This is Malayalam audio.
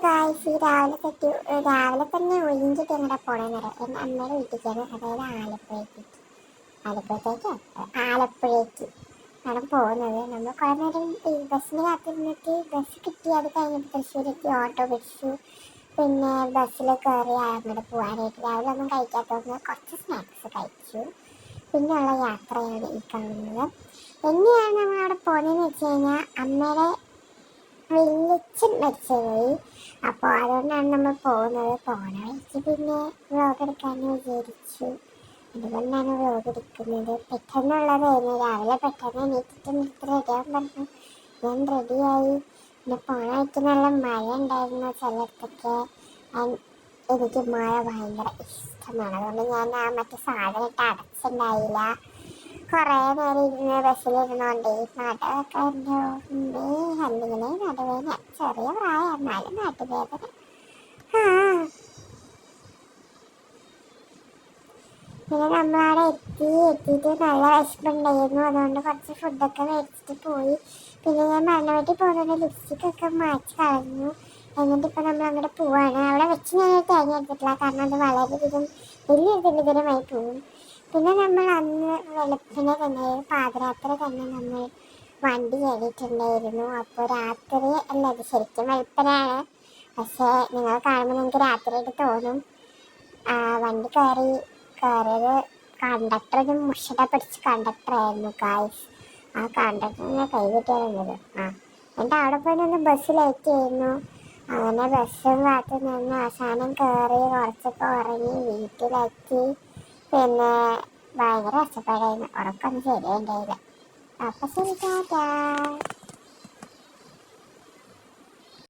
ഗായ്സ് രാവിലെ തന്നെ ഒഴിഞ്ഞിട്ട് എങ്ങടെ പോണെന്നറിയാം. എൻ്റെ അമ്മയുടെ വീട്ടിലേക്കാണ്, അതായത് ആലപ്പുഴയ്ക്ക് ആണ് പോകുന്നത്. നമ്മൾ കുറേ നേരം ഈ ബസ്സിന് കാത്തിരുന്നിട്ട് ബസ് കിട്ടി. അത് കഴിഞ്ഞിട്ട് തൃശ്ശൂരെത്തി ഓട്ടോ പിടിച്ചു. പിന്നെ ബസ്സിൽ കയറി അങ്ങോട്ട് പോകാനായിട്ട് രാവിലെ ഒന്നും കഴിക്കാത്തതുകൊണ്ട് കുറച്ച് സ്നാക്സ് കഴിച്ചു. പിന്നെയുള്ള യാത്രയാണ് ഈ കാണുന്നത്. എങ്ങനെയാണ് നമ്മൾ അവിടെ പോകുന്നതെന്ന് വെച്ച് കഴിഞ്ഞാൽ അമ്മയുടെ വലിയച്ഛൻ മരിച്ചുപോയി. അപ്പോൾ അതുകൊണ്ടാണ് നമ്മൾ പോകുന്നത്. പോണ വഴിക്ക് പിന്നെ വ്ളോഗ് എടുക്കാമെന്ന് വിചാരിച്ചു. അതുകൊണ്ടാണ് വ്ളോഗ് എടുക്കുന്നത്. പെട്ടെന്നുള്ളതായിരുന്നു. രാവിലെ പെട്ടെന്ന് എണീറ്റിട്ട് റെഡിയാകാൻ പറഞ്ഞു. ഞാൻ റെഡിയായി. പിന്നെ പോണ വഴിക്ക് നല്ല മഴ ഉണ്ടായിരുന്നു ചിലയിടത്തൊക്കെ. എനിക്ക് മഴ ഭയങ്കര ഇഷ്ടമാണ്. അതുകൊണ്ട് ഞാൻ ആ മറ്റേ സാധനം ഇട്ട് അടച്ചിട്ടുണ്ടായില്ല. കുറേ നേരം ഇരുന്ന് ബസ്സിലിരുന്നോണ്ടേ നടൊക്കെ എൻ്റെ അല്ലെങ്കിൽ നടുവേദന. ചെറിയ പ്രായം എന്നാലും നടുവേദന. പിന്നെ നമ്മളവിടെ എത്തിയിട്ട് നല്ല വിശപ്പുണ്ടായിരുന്നു. അതുകൊണ്ട് കുറച്ച് ഫുഡൊക്കെ മേടിച്ചിട്ട് പോയി. പിന്നെ ഞാൻ മരണ വീട്ടിൽ പോകുന്നത് ലിപ്സ്റ്റിക്കൊക്കെ മാറ്റി കളഞ്ഞു. എന്നിട്ടിപ്പോൾ നമ്മൾ അങ്ങോട്ട് പോവാണ്. അവിടെ വെച്ച് ഞാൻ തേങ്ങ എടുത്തിട്ടില്ല, കാരണം അത് വളരെയധികം വലിയൊരു ദരിദ്രമായി പോകും. പിന്നെ നമ്മൾ അന്ന് വെളുപ്പിനെ തന്നെ പാദയാത്ര തന്നെ നമ്മൾ വണ്ടി കയറിയിട്ടുണ്ടായിരുന്നു. അപ്പോൾ രാത്രി അല്ല, അത് ശരിക്കും വെളുപ്പിനാണ്. പക്ഷേ നിങ്ങൾ കാണുമ്പോൾ നിങ്ങൾക്ക് രാത്രിയായിട്ട് തോന്നും. വണ്ടി കയറിയത് കണ്ടക്ടർ മുഷട പിടിച്ച് കണ്ടക്ടറായിരുന്നു ഗായ്സ്. ആ കണ്ടക്ടറിനെ കൈകിട്ടിയായിരുന്നത്. എന്നിട്ട് അവിടെ പോയി നിന്ന് ബസ് ലേറ്റ് ആയിരുന്നു. അങ്ങനെ ബസ്സും കാത്തു നിന്ന് അവസാനം കയറി കുറച്ചൊക്കെ ഉറങ്ങി വീട്ടിലെത്തി. പിന്നെ ഭയങ്കര ഒച്ചപ്പാടായിരുന്നു. ഉറക്കൊന്നും ശരിയുണ്ടായില്ല. അപ്പം ശരി, ടാറ്റാ.